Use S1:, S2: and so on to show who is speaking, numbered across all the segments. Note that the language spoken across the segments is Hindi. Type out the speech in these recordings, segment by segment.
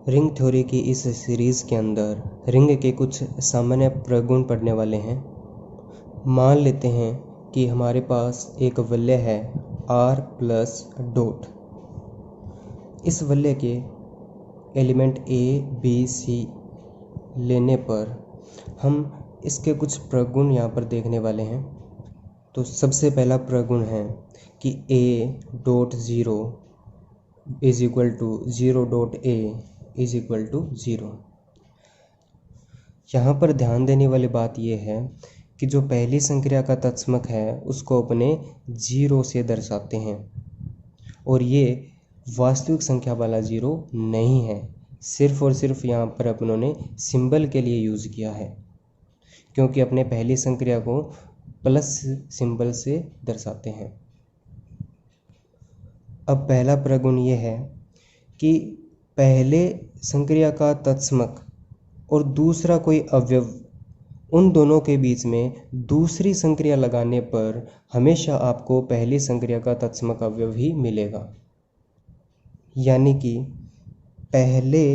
S1: रिंग थ्योरी की इस सीरीज़ के अंदर रिंग के कुछ सामान्य प्रगुण पढ़ने वाले हैं। मान लेते हैं कि हमारे पास एक वलय है R प्लस डॉट। इस वलय के एलिमेंट A, B, C लेने पर हम इसके कुछ प्रगुण यहाँ पर देखने वाले हैं। तो सबसे पहला प्रगुण है कि A dot zero is equal to zero dot A is equal to zero. यहाँ पर ध्यान देने वाली बात यह है कि जो पहली संक्रिया का तत्समक है उसको अपने ज़ीरो से दर्शाते हैं, और ये वास्तविक संख्या वाला ज़ीरो नहीं है, सिर्फ और सिर्फ यहाँ पर अपनों ने सिंबल के लिए यूज़ किया है, क्योंकि अपने पहली संक्रिया को प्लस सिंबल से दर्शाते हैं। अब पहला प्रगुण ये है कि पहले संक्रिया का तत्समक और दूसरा कोई अवयव, उन दोनों के बीच में दूसरी संक्रिया लगाने पर हमेशा आपको पहली संक्रिया का तत्समक अवयव ही मिलेगा। यानी कि पहले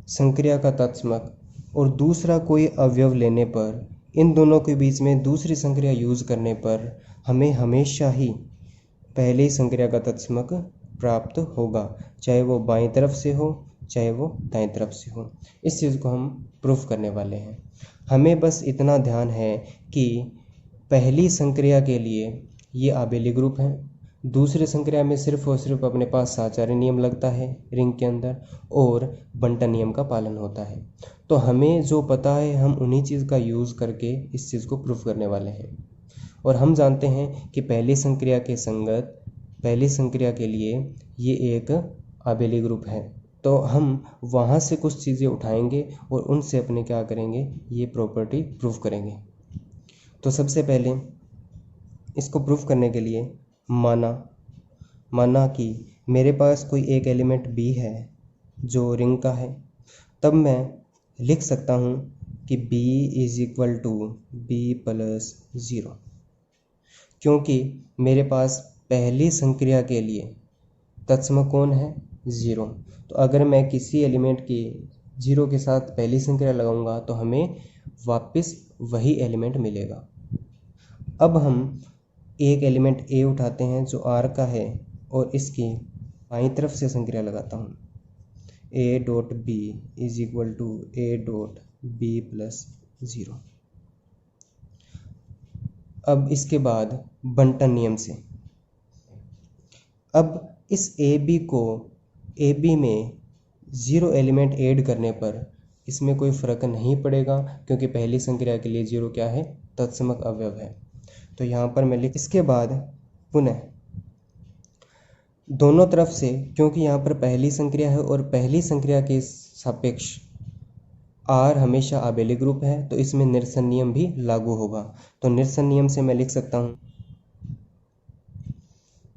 S1: संक्रिया का तत्समक और दूसरा कोई अवयव लेने पर, इन दोनों के बीच में दूसरी संक्रिया यूज़ करने पर हमें हमेशा ही पहली संक्रिया का तत्समक प्राप्त होगा, चाहे वो बाईं तरफ से हो चाहे वो दाईं तरफ से हो। इस चीज़ को हम प्रूफ करने वाले हैं। हमें बस इतना ध्यान है कि पहली संक्रिया के लिए ये आबेली ग्रुप है, दूसरी संक्रिया में सिर्फ और सिर्फ अपने पास साचार्य नियम लगता है रिंग के अंदर, और बंटन नियम का पालन होता है। तो हमें जो पता है हम उन्हीं चीज़ का यूज़ करके इस चीज़ को प्रूफ करने वाले हैं। और हम जानते हैं कि पहली संक्रिया के संगत पहली संक्रिया के लिए ये एक आबेली ग्रुप है, तो हम वहाँ से कुछ चीज़ें उठाएंगे और उनसे अपने क्या करेंगे, ये प्रॉपर्टी प्रूफ करेंगे। तो सबसे पहले इसको प्रूफ करने के लिए माना कि मेरे पास कोई एक एलिमेंट B है जो रिंग का है, तब मैं लिख सकता हूँ कि B is equal to B plus zero, क्योंकि मेरे पास पहली संक्रिया के लिए तत्समक कौन है, ज़ीरो। तो अगर मैं किसी एलिमेंट की ज़ीरो के साथ पहली संक्रिया लगाऊंगा तो हमें वापस वही एलिमेंट मिलेगा। अब हम एक एलिमेंट A उठाते हैं जो R का है, और इसकी बाईं तरफ से संक्रिया लगाता हूँ, A dot B is equal to A dot B plus zero. अब इसके बाद बंटन नियम से, अब इस ए बी में ज़ीरो एलिमेंट ऐड करने पर इसमें कोई फ़र्क नहीं पड़ेगा, क्योंकि पहली संक्रिया के लिए ज़ीरो क्या है, तत्समक अवयव है। तो यहाँ पर मैं लिख, इसके बाद पुनः दोनों तरफ से, क्योंकि यहाँ पर पहली संक्रिया है और पहली संक्रिया के सापेक्ष R हमेशा आबेली ग्रुप है, तो इसमें निरसन नियम भी लागू होगा। तो निरसन नियम से मैं लिख सकता हूँ,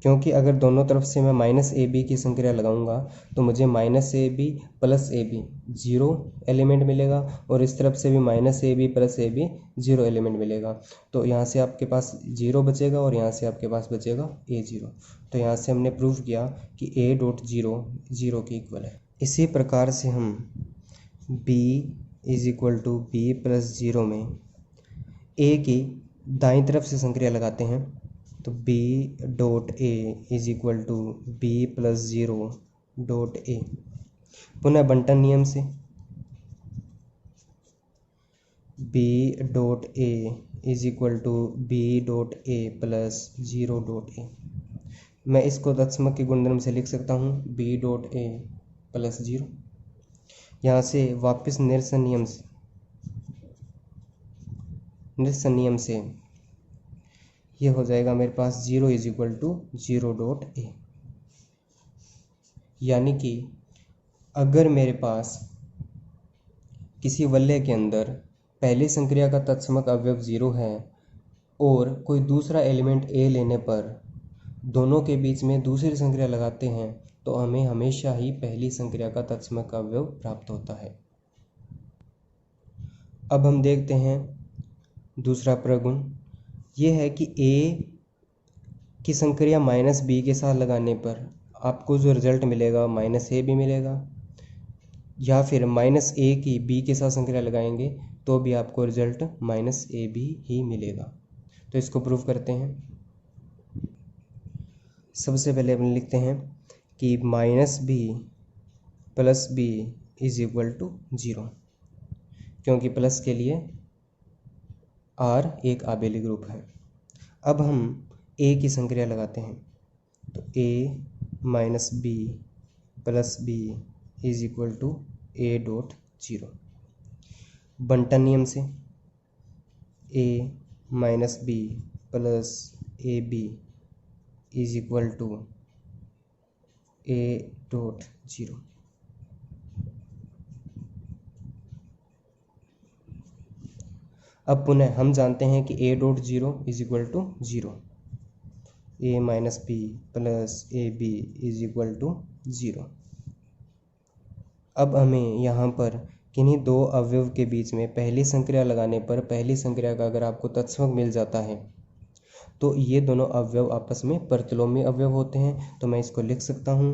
S1: क्योंकि अगर दोनों तरफ से मैं माइनस ए बी की संक्रिया लगाऊंगा तो मुझे minus A B plus A B zero element मिलेगा, और इस तरफ से भी minus A B plus A B zero element मिलेगा। तो यहाँ से आपके पास ज़ीरो बचेगा और यहाँ से आपके पास बचेगा ए ज़ीरो। तो यहाँ से हमने प्रूफ किया कि ए डॉट ज़ीरो ज़ीरो के इक्वल है। इसी प्रकार से हम B is equal to B plus zero में ए की दाईं तरफ से संक्रिया लगाते हैं, तो B dot A is equal to B plus zero dot A। पुनः बंटन नियम से B dot A is equal to B dot A plus zero dot A। मैं इसको तत्समक के गुणधर्म से लिख सकता हूँ B dot A plus zero. यहाँ से वापस निरसन नियम से ये हो जाएगा मेरे पास zero is equal to zero dot A। यानी कि अगर मेरे पास किसी वलय के अंदर पहली संक्रिया का तत्समक अवयव ज़ीरो है और कोई दूसरा एलिमेंट A लेने पर दोनों के बीच में दूसरी संक्रिया लगाते हैं, तो हमें हमेशा ही पहली संक्रिया का तत्समक अवयव प्राप्त होता है। अब हम देखते हैं दूसरा प्रगुण, ये है कि A की संक्रिया माइनस B के साथ लगाने पर आपको जो रिज़ल्ट मिलेगा -a भी मिलेगा, या फिर -a की b के साथ संक्रिया लगाएंगे तो भी आपको रिज़ल्ट -ab ही मिलेगा। तो इसको प्रूव करते हैं। सबसे पहले अपन लिखते हैं कि -b + b = 0, क्योंकि प्लस के लिए r एक आबेली ग्रुप है। अब हम a की संक्रिया लगाते हैं, तो a - b + b = a.0। बंटन नियम से a - b + ab = a.0। अब पुनः हम जानते हैं कि a.0 = 0, a - b + ab = 0। अब हमें यहाँ पर किन्हीं दो अवयव के बीच में पहली संक्रिया लगाने पर पहली संक्रिया का अगर आपको तत्समक मिल जाता है तो ये दोनों अवयव आपस में प्रतिलोमी अवयव होते हैं। तो मैं इसको लिख सकता हूँ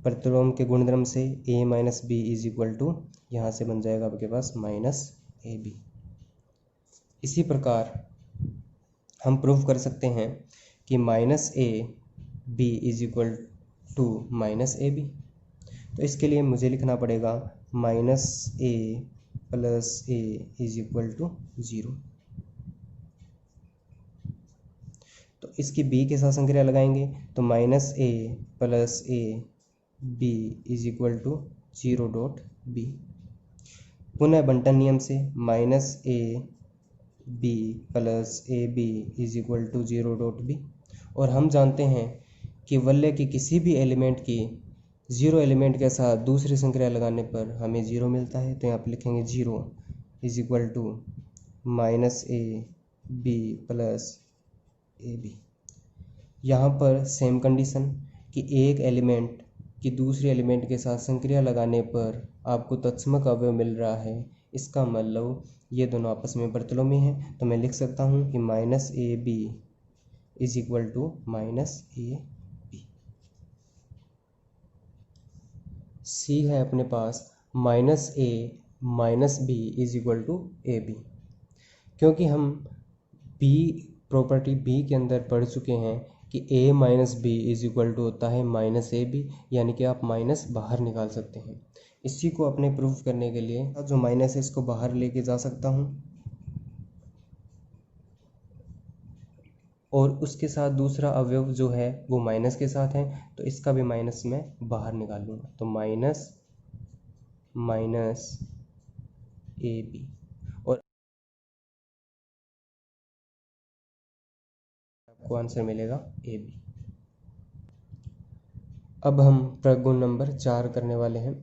S1: प्रतिलोम के गुणधर्म से a - b = यहाँ से बन जाएगा आपके पास -ab। इसी प्रकार हम प्रूव कर सकते हैं कि -ab = -ab। तो इसके लिए मुझे लिखना पड़ेगा -a + a = 0। तो इसकी b के साथ संक्रिया लगाएंगे तो -a + ab = 0.b। पुनः बंटन नियम से -ab + ab = 0.b। और हम जानते हैं कि वलय के किसी भी एलिमेंट की 0 एलिमेंट के साथ दूसरी संक्रिया लगाने पर हमें 0 मिलता है। तो यहाँ पर लिखेंगे 0 = -ab + ab। यहाँ पर सेम कंडीशन कि एक एलिमेंट की दूसरे एलिमेंट के साथ संक्रिया लगाने पर आपको तत्समक अवयव मिल रहा है, इसका मतलब ये दोनों आपस में प्रतिलोमी हैं। तो मैं लिख सकता हूँ कि -ab = -ab। सी है अपने पास -a - b = ab। क्योंकि हम b प्रॉपर्टी b के अंदर पढ़ चुके हैं कि a - b = होता है -ab, यानी कि आप माइनस बाहर निकाल सकते हैं। इसी को अपने प्रूफ करने के लिए जो माइनस है इसको बाहर लेके जा सकता हूँ और उसके साथ दूसरा अवयव जो है वो माइनस के साथ है, तो इसका भी माइनस मैं बाहर निकाल लूँगा। तो -ab और आपको आंसर मिलेगा ab। अब हम प्रगुण नंबर 4 करने वाले हैं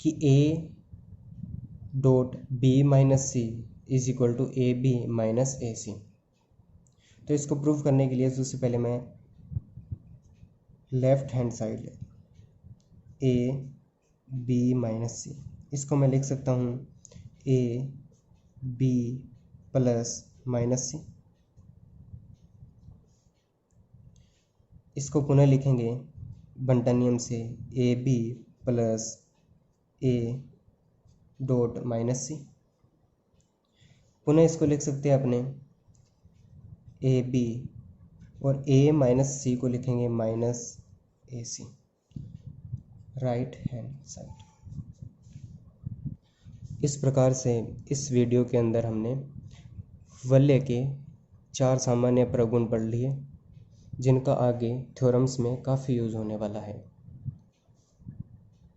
S1: कि a.b - c = ab - ac। तो इसको प्रूव करने के लिए सबसे पहले मैं left hand side ab - c, इसको मैं लिख सकता हूँ ab + -c। इसको पुनः लिखेंगे बंटन नियम से ab + a.-c। पुनः इसको लिख सकते हैं अपने ab और a - c को लिखेंगे -ac, राइट हैंड साइड। इस प्रकार से इस वीडियो के अंदर हमने वलय के 4 सामान्य प्रगुण पढ़ लिए, जिनका आगे थ्योरम्स में काफ़ी यूज़ होने वाला है।